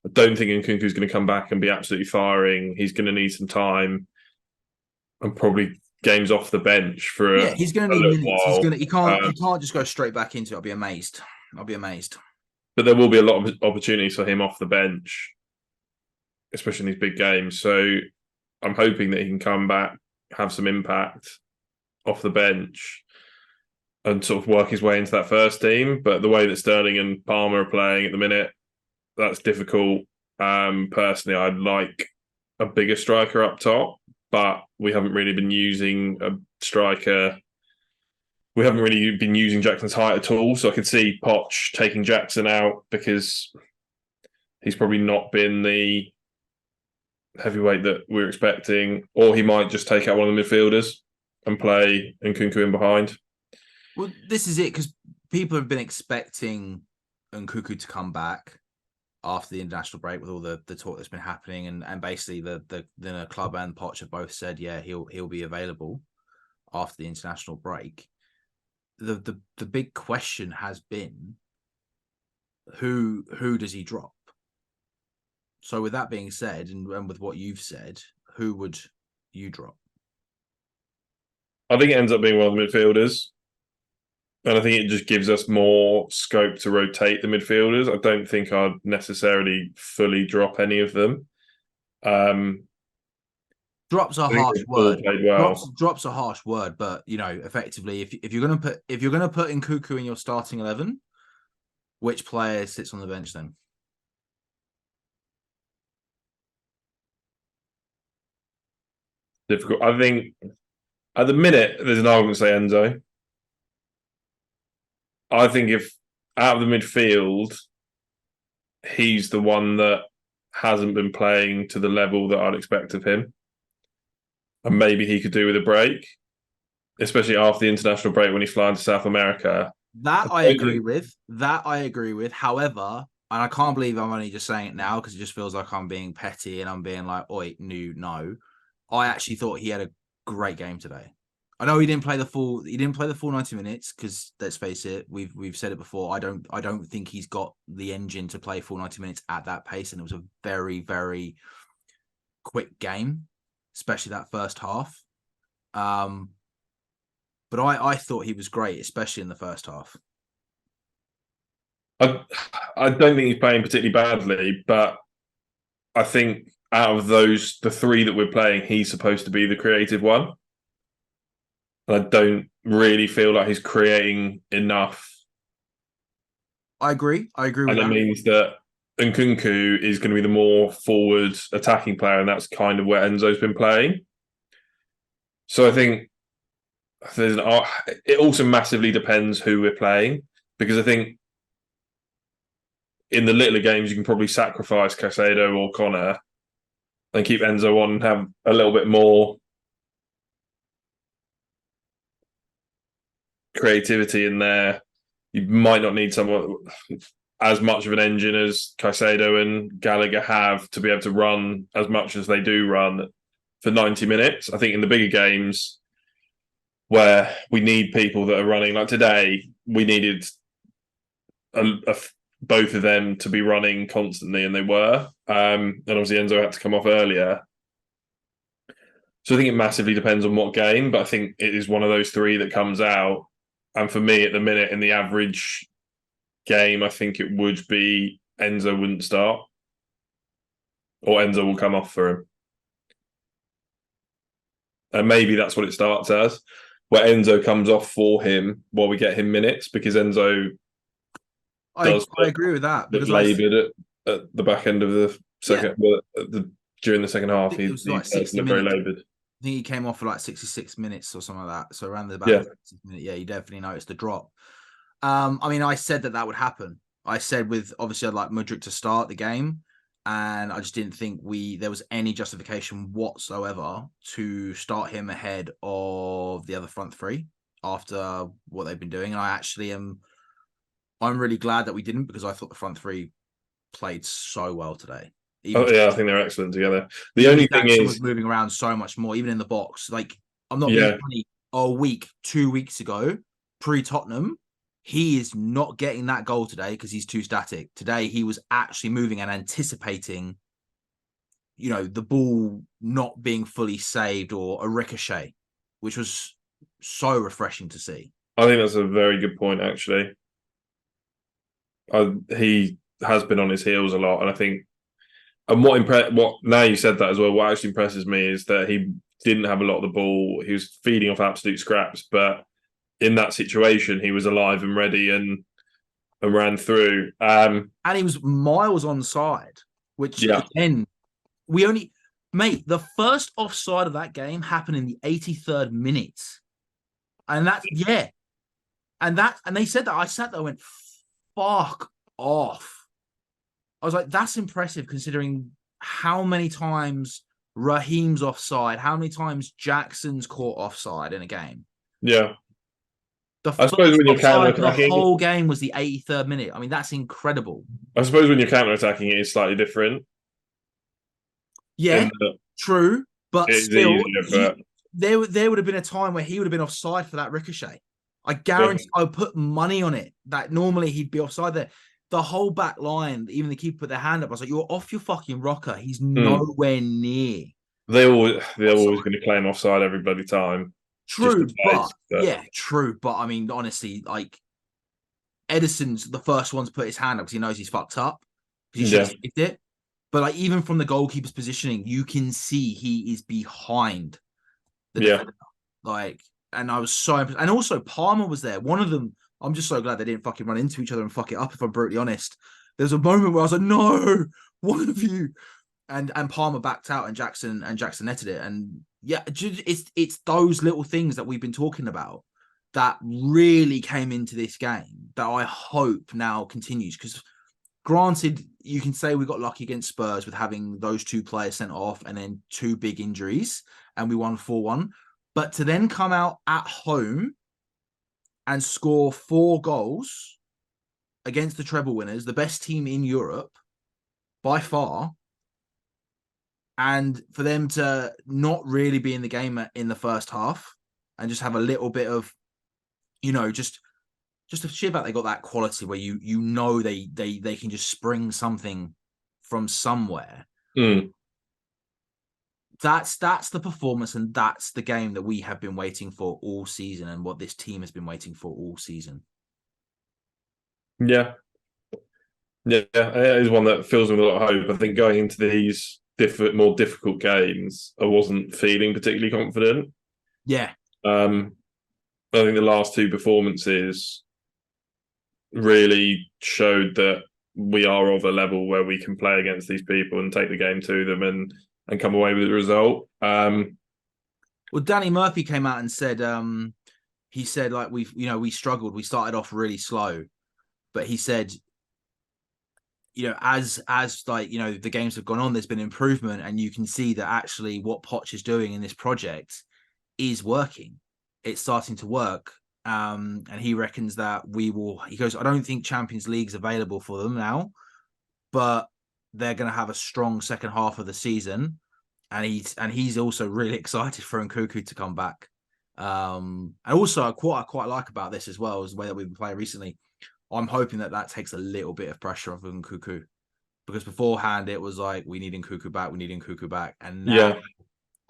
I don't think Nkunku's going to come back and be absolutely firing. He's going to need some time and probably games off the bench for he's going to need minutes. He can't just go straight back into it. I'll be amazed. But there will be a lot of opportunities for him off the bench, especially in these big games. So I'm hoping that he can come back, have some impact off the bench, and sort of work his way into that first team. But the way that Sterling and Palmer are playing at the minute, that's difficult. Personally, I'd like a bigger striker up top, but we haven't really been using a striker. We haven't really been using Jackson's height at all. So I could see Poch taking Jackson out because he's probably not been the heavyweight that we're expecting, or he might just take out one of the midfielders and play Nkunku in behind. Well, this is it, because people have been expecting Nkunku to come back after the international break with all the talk that's been happening, and basically the club and Poch have both said, yeah, he'll be available after the international break. The big question has been who does he drop? So with that being said, and with what you've said, who would you drop? I think it ends up being one of the midfielders. And I think it just gives us more scope to rotate the midfielders. I don't think I'd necessarily fully drop any of them. Drop's a I think harsh they've all word. played well. Drops a harsh word, but effectively, if you're gonna put Nkunku in your starting 11, which player sits on the bench then? Difficult. I think at the minute there's an argument to say Enzo. I think if out of the midfield, he's the one that hasn't been playing to the level that I'd expect of him. And maybe he could do with a break, especially after the international break when he's flying to South America. That I agree with. However, and I can't believe I'm only just saying it now because it just feels like I'm being petty and I'm being like, oi, no. I actually thought he had a great game today. I know he didn't play the full 90 minutes because let's face it, we've said it before. I don't think he's got the engine to play full 90 minutes at that pace, and it was a very, very quick game, especially that first half. But I thought he was great, especially in the first half. I don't think he's playing particularly badly, but I think out of the three that we're playing, he's supposed to be the creative one. And I don't really feel like he's creating enough. I agree with that. And it means that Nkunku is going to be the more forward attacking player, and that's kind of where Enzo's been playing. So I think it also massively depends who we're playing, because I think in the littler games you can probably sacrifice Caicedo or Connor and keep Enzo on and have a little bit more creativity in there. You might not need someone as much of an engine as Caicedo and Gallagher have to be able to run as much as they do run for 90 minutes. I think in the bigger games where we need people that are running, like today, we needed both of them to be running constantly, and they were. And obviously Enzo had to come off earlier. So I think it massively depends on what game, but I think it is one of those three that comes out. And for me, at the minute, in the average game, I think it would be Enzo wouldn't start, or Enzo will come off for him. And maybe that's what it starts as, where Enzo comes off for him while we get him minutes, because Enzo I agree with that. Because laboured at the back end of the second, during the second half, he was like 60 very minutes. laboured. I think he came off for like 66 minutes or something like that. So around the back, you definitely noticed the drop. I mean, I said that would happen. I said obviously I'd like Mudryk to start the game, and I just didn't think there was any justification whatsoever to start him ahead of the other front three after what they've been doing. And I'm really glad that we didn't, because I thought the front three played so well today. I think they're excellent together. The only thing is, was moving around so much more, even in the box. Like, I'm not being funny. 2 weeks ago, pre-Tottenham, he is not getting that goal today because he's too static. Today, he was actually moving and anticipating, the ball not being fully saved or a ricochet, which was so refreshing to see. I think that's a very good point, actually. He has been on his heels a lot, and I think, and what now you said that as well, what actually impresses me is that he didn't have a lot of the ball. He was feeding off absolute scraps, but in that situation, he was alive and ready and ran through. And he was miles onside, which again, the first offside of that game happened in the 83rd minute. And and they said that. I sat there and went, fuck off. I was like, that's impressive considering how many times Raheem's offside, how many times Jackson's caught offside in a game. Yeah. The I suppose first when you're counter offside for the attacking, whole game was the 83rd minute. I mean, that's incredible. I suppose when you're counter attacking, it is slightly different Yeah, in that true, but it's still, easier. But there would have been a time where he would have been offside for that ricochet. I yeah, guarantee. I put money on it that normally he'd be offside there. The whole back line, even the keeper put their hand up. I was like, "You're off your fucking rocker. He's mm. nowhere near they're always offside." going to claim offside every bloody time, just in True, but case. But yeah, true. But I mean, honestly, like Edison's the first one to put his hand up because he knows he's fucked up because he should yeah, have saved it. But like even from the goalkeeper's positioning, you can see he is behind the yeah, defender. Like, and I was so impressed. And also Palmer was there. One of them, I'm just so glad they didn't fucking run into each other and fuck it up, if I'm brutally honest. There's a moment where I was like, no, one of you. And Palmer backed out and Jackson netted it. And yeah, it's those little things that we've been talking about that really came into this game that I hope now continues. Because granted, you can say we got lucky against Spurs with having those two players sent off and then two big injuries, and we won 4-1. But to then come out at home and score 4 goals against the treble winners, the best team in Europe by far, and for them to not really be in the game in the first half and just have a little bit of, just a sheer fact they got that quality where you know they can just spring something from somewhere. mm. That's the performance and that's the game that we have been waiting for all season and what this team has been waiting for all season. Yeah. Yeah, it is one that fills me with a lot of hope. I think going into these more difficult games, I wasn't feeling particularly confident. Yeah. I think the last 2 performances really showed that we are of a level where we can play against these people and take the game to them and come away with the result. Well, Danny Murphy came out and said, he said like we struggled. We started off really slow, but he said, as like, the games have gone on, there's been improvement and you can see that actually what Poch is doing in this project is working. It's starting to work. And he reckons that he goes, I don't think Champions League's available for them now, but they're going to have a strong second half of the season. And he's also really excited for Nkunku to come back. And also I quite like about this as well, is the way that we've been playing recently. I'm hoping that takes a little bit of pressure off of Nkunku, because beforehand it was like, we need Nkunku back. And now yeah,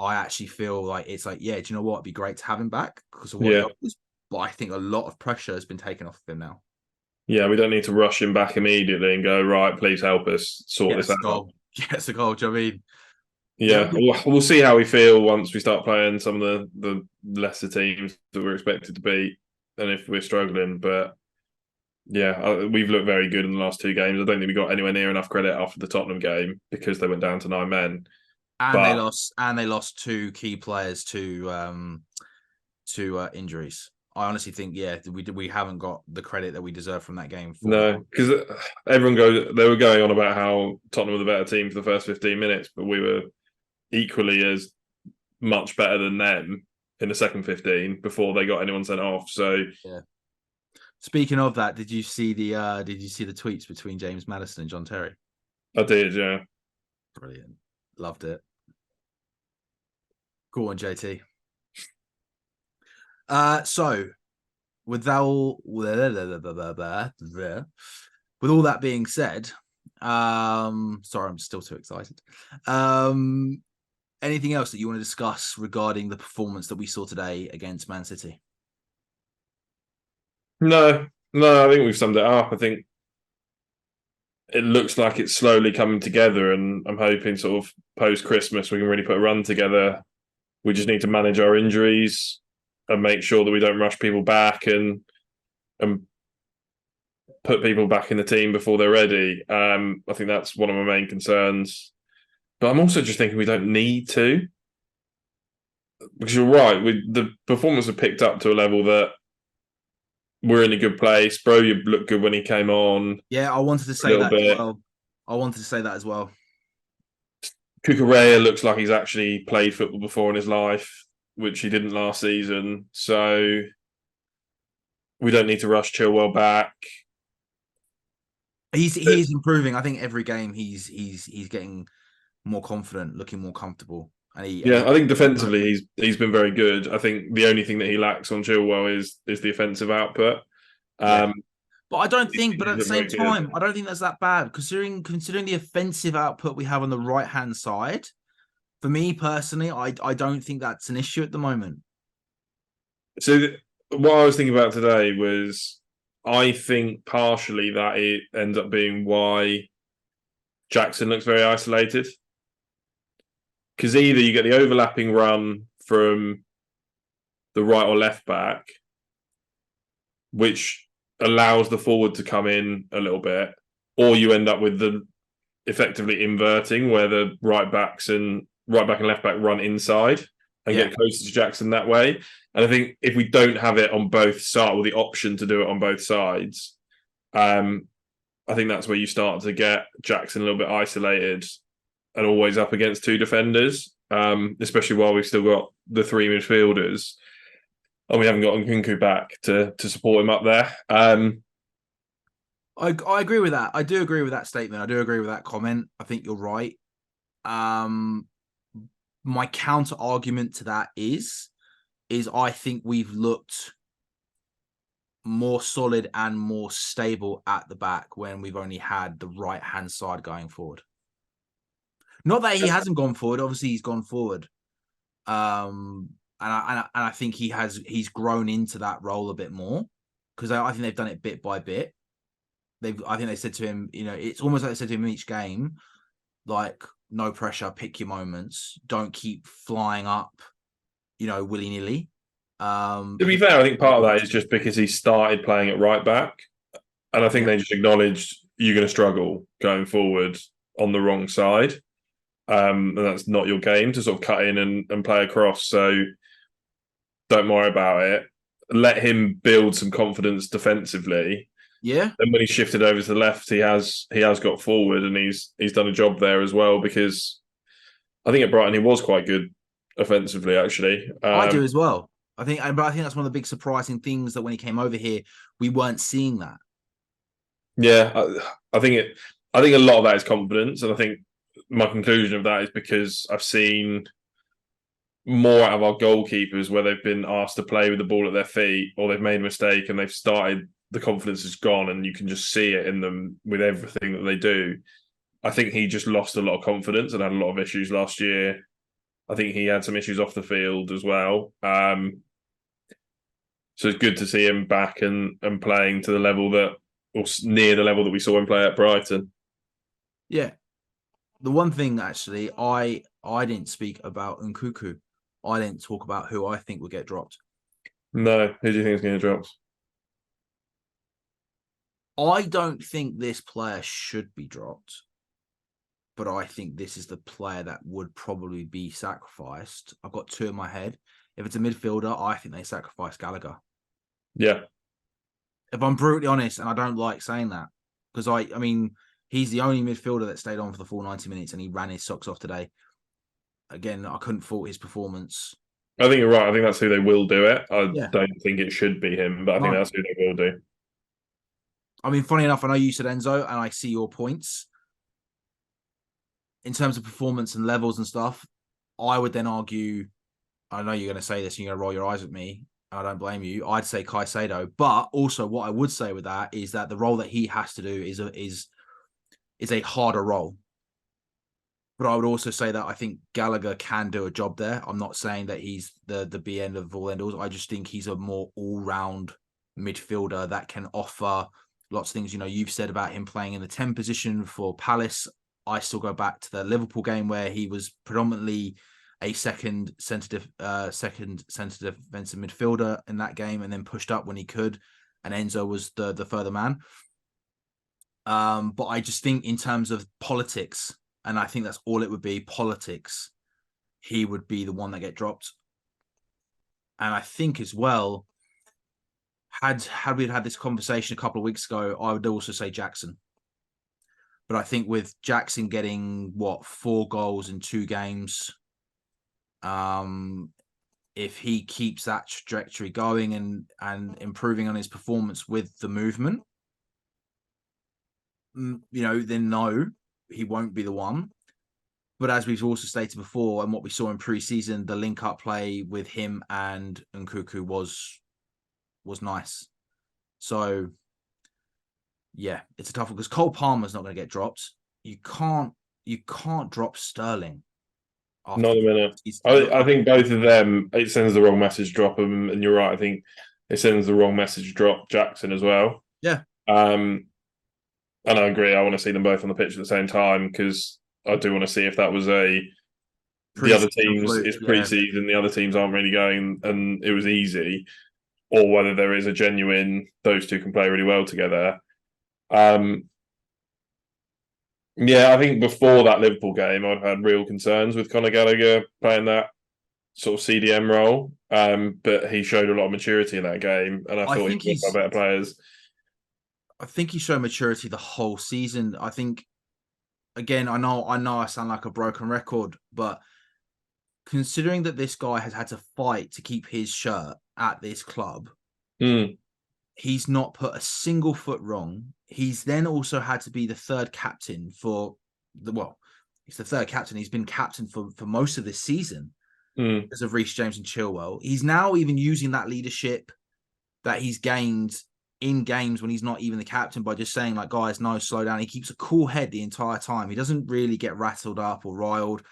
I actually feel like it's like, yeah, do you know what? It'd be great to have him back because of what he yeah, offers. But I think a lot of pressure has been taken off of him now. yeah. We don't need to rush him back immediately and go, right, please help us sort this out. Yes, a goal. Do you know what I mean? Yeah, we'll see how we feel once we start playing some of the lesser teams that we're expected to beat, and if we're struggling. But yeah, we've looked very good in the last 2 games. I don't think we got anywhere near enough credit after the Tottenham game because they went down to 9 men. And But they lost 2 key players to injuries. I honestly think, we haven't got the credit that we deserve from that game. no, because they were going on about how Tottenham were the better team for the first 15 minutes, but we were equally as much better than them in the second 15 before they got anyone sent off. So yeah. Speaking of that, did you see the tweets between James Maddison and John Terry? I did, yeah. Brilliant. Loved it. Go on, JT. So with all that being said, sorry, I'm still too excited. Anything else that you want to discuss regarding the performance that we saw today against Man City? No, I think we've summed it up. I think it looks like it's slowly coming together, and I'm hoping sort of post-Christmas we can really put a run together. We just need to manage our injuries and make sure that we don't rush people back and put people back in the team before they're ready. I think that's one of my main concerns. But I'm also just thinking we don't need to. Because you're right, the performance have picked up to a level that we're in a good place. Bro, you looked good when he came on. Yeah, I wanted to say that as well. I wanted to say that as well. Cucurella looks like he's actually played football before in his life, which he didn't last season. So we don't need to rush Chilwell back. He's improving. I think every game he's getting more confident, looking more comfortable. And Yeah, I think defensively he's been very good. I think the only thing that he lacks on Chilwell is the offensive output. yeah. But I don't think. But He's at the been same very good. time, I don't think that's that bad considering the offensive output we have on the right hand side. For me personally, I don't think that's an issue at the moment. So what I was thinking about today was, I think partially that it ends up being why Jackson looks very isolated, because either you get the overlapping run from the right or left back, which allows the forward to come in a little bit, or you end up with the effectively inverting where the right back and left back run inside and get closer to Jackson that way. And I think if we don't have it on both sides, or the option to do it on both sides, I think that's where you start to get Jackson a little bit isolated and always up against two defenders, especially while we've still got the three midfielders and we haven't got Nkunku back to support him up there. I agree with that. I do agree with that statement. I do agree with that comment. I think you're right. My counter argument to that is I think we've looked more solid and more stable at the back when we've only had the right hand side going forward. Not that he hasn't gone forward. Obviously, he's gone forward. And I think he's grown into that role a bit more, because I think they've done it bit by bit. I think they said to him, it's almost like they said to him in each game, like, no pressure, pick your moments, don't keep flying up, willy nilly. To be fair, I think part of that is just because he started playing at right back, and I think they just acknowledged you're going to struggle going forward on the wrong side, and that's not your game to sort of cut in and play across. So don't worry about it. Let him build some confidence defensively. Yeah. And when he shifted over to the left, he has got forward, and he's done a job there as well, because I think at Brighton he was quite good offensively, actually. I do as well. But I think that's one of the big surprising things, that when he came over here, we weren't seeing that. Yeah, I think a lot of that is confidence, and I think my conclusion of that is because I've seen more out of our goalkeepers where they've been asked to play with the ball at their feet, or they've made a mistake and they've started, the confidence is gone, and you can just see it in them with everything that they do. I think he just lost a lot of confidence and had a lot of issues last year. I think he had some issues off the field as well. So it's good to see him back and playing to the level that, or near the level that we saw him play at Brighton. Yeah. The one thing, actually, I didn't speak about Nkunku. I didn't talk about who I think will get dropped. No, who do you think is going to get dropped? I don't think this player should be dropped, but I think this is the player that would probably be sacrificed. I've got two in my head. If it's a midfielder, I think they sacrifice Gallagher. Yeah. If I'm brutally honest, and I don't like saying that, because I mean, he's the only midfielder that stayed on for the full 90 minutes, and he ran his socks off today. Again, I couldn't fault his performance. I think you're right. I think that's who they will do it. I don't think it should be him, but I think that's who they will do. I mean, funny enough, I know you said Enzo, and I see your points. In terms of performance and levels and stuff, I would then argue, I know you're going to say this and you're going to roll your eyes at me, and I don't blame you. I'd say Caicedo. But also what I would say with that is that the role that he has to do is a harder role. But I would also say that I think Gallagher can do a job there. I'm not saying that he's the be end of all end alls. I just think he's a more all-round midfielder that can offer lots of things. You've said about him playing in the 10 position for Palace. I still go back to the Liverpool game where he was predominantly a second centre defensive midfielder in that game, and then pushed up when he could, and Enzo was the further man. But I just think in terms of politics, and I think that's all it would be, politics, he would be the one that get dropped. And I think as well, had we had this conversation a couple of weeks ago, I would also say Jackson. But I think with Jackson getting 4 goals in 2 games, if he keeps that trajectory going and improving on his performance with the movement, then no, he won't be the one. But as we've also stated before, and what we saw in preseason, the link-up play with him and Nkunku was nice. So, yeah, it's a tough one because Cole Palmer's not going to get dropped. You can't drop Sterling. Not a minute. I think both of them, it sends the wrong message. Drop them, and you're right. I think it sends the wrong message. Drop Jackson as well. Yeah. And I agree. I want to see them both on the pitch at the same time because I do want to see if that was the other teams. It's preseason. The other teams aren't really going, and it was easy, or whether there is a genuine. Those two can play really well together. Yeah, I think before that Liverpool game, I'd had real concerns with Conor Gallagher playing that sort of CDM role. But he showed a lot of maturity in that game, and I thought he was by better players. I think he showed maturity the whole season. I think, again, I know I sound like a broken record, but considering that this guy has had to fight to keep his shirt at this club, he's not put a single foot wrong. He's then also had to be the third captain he's the third captain. He's been captain for most of this season because of Reece James and Chilwell. He's now even using that leadership that he's gained in games when he's not even the captain by just saying, like, guys, no, slow down. He keeps a cool head the entire time. He doesn't really get rattled up or riled.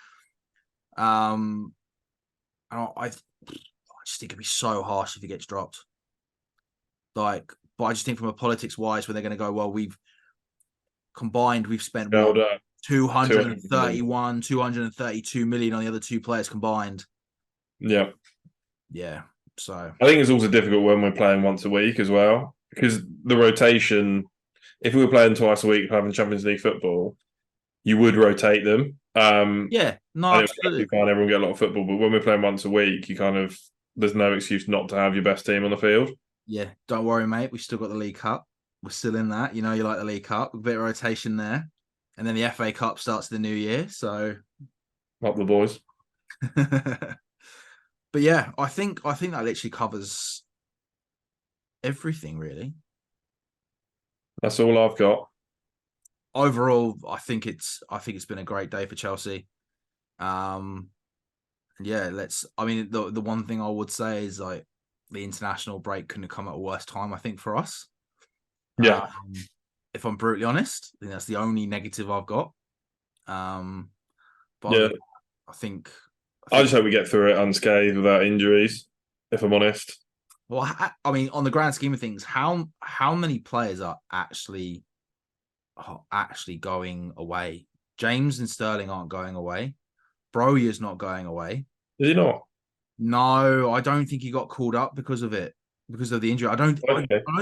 I just think it'd be so harsh if he gets dropped. But I just think from a politics wise, when they're going to go, well, we've spent 232 million on the other two players combined. Yeah. Yeah. So I think it's also difficult when we're playing once a week as well, because the rotation, if we were playing twice a week having Champions League football, you would rotate them. Absolutely fine. Everyone get a lot of football, but when we're playing once a week, there's no excuse not to have your best team on the field. Yeah, don't worry, mate. We've still got the League Cup. We're still in that. You know, you like the League Cup. A bit of rotation there. And then the FA Cup starts the new year. So up the boys. But yeah, I think that literally covers everything, really. That's all I've got. Overall, I think it's been a great day for Chelsea. Yeah, the one thing I would say is, like, the international break couldn't have come at a worse time, I think, for us. Yeah. If I'm brutally honest, I think that's the only negative I've got. But yeah, I think I just hope we get through it unscathed without injuries, if I'm honest. Well, I mean, on the grand scheme of things, how many players are actually going away? James and Sterling aren't going away. Broja's not going away. Is he not? No, I don't think he got called up because of it, because of the injury. I don't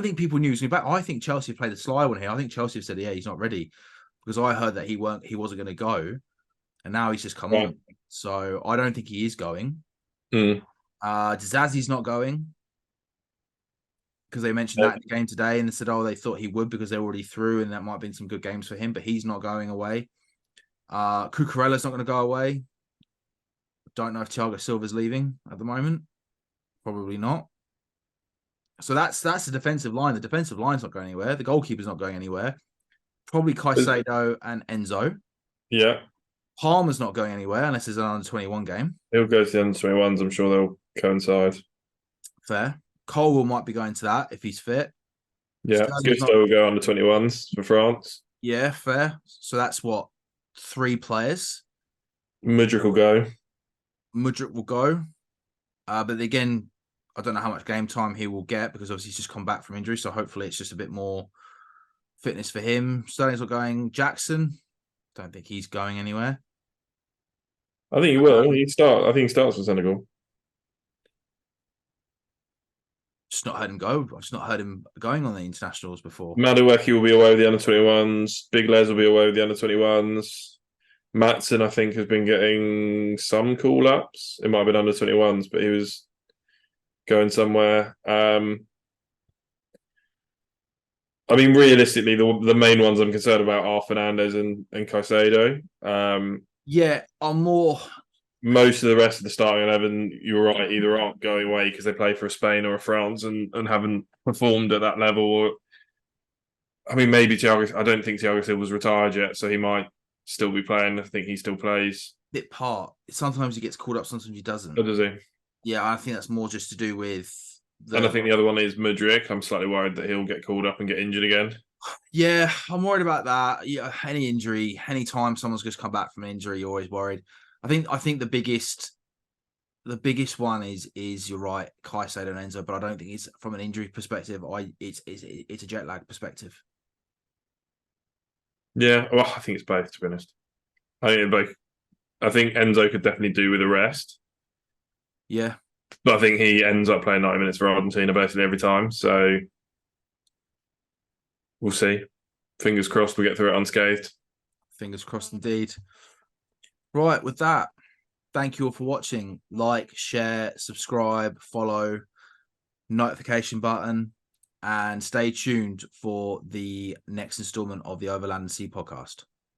think people knew he was going back. I think Chelsea played the sly one here. I think Chelsea said, yeah, he's not ready, because I heard that he wasn't going to go, and now he's just come on. So I don't think he is going. Disasi's not going, because they mentioned that in the game today, and they said, they thought he would because they're already through, and that might have been some good games for him, but he's not going away. Cucurella's not going to go away. Don't know if Thiago Silva's leaving at the moment. Probably not. So that's the defensive line. The defensive line's not going anywhere. The goalkeeper's not going anywhere. Probably Caicedo and Enzo. Yeah. Palmer's not going anywhere unless it's an under-21 game. He'll go to the under-21s. I'm sure they'll coincide. Fair. Colwill might be going to that if he's fit. Yeah. Gusto will go under-21s for France. Yeah, fair. So that's 3 players. Mudryk will go. Mudryk will go. But again, I don't know how much game time he will get, because obviously he's just come back from injury. So hopefully it's just a bit more fitness for him. Sterling's not going. Jackson, don't think he's going anywhere. I think he will. I think he starts for Senegal. Just not heard him go. I've just not heard him going on the internationals before. Madueke will be away with the under-21s. Big Les will be away with the under-21s. Maatsen, I think, has been getting some call-ups. It might have been under-21s, but he was going somewhere. I mean, realistically, the main ones I'm concerned about are Fernandes and Caicedo. Yeah, I'm more most of the rest of the starting 11, you're right, either aren't going away because they play for a Spain or a France and haven't performed at that level. Or, I mean, maybe Thiago. I don't think Thiago Silva's retired yet, so he might still be playing. I think he still plays. Bit part. Sometimes he gets called up, sometimes he doesn't. Or does he? Yeah, I think that's more just to do with And I think the other one is Mudryk. I'm slightly worried that he'll get called up and get injured again. Yeah, I'm worried about that. Yeah, any injury, anytime someone's just come back from an injury, you're always worried. I think the biggest one is you're right, Caicedo and Enzo, but I don't think it's from an injury perspective. It's a jet lag perspective. Yeah, well, I think it's both, to be honest. I think Enzo could definitely do with a rest. Yeah. But I think he ends up playing 90 minutes for Argentina basically every time. So we'll see. Fingers crossed we get through it unscathed. Fingers crossed indeed. Right, with that, thank you all for watching. Like, share, subscribe, follow, notification button, and stay tuned for the next installment of the Overland and Sea podcast.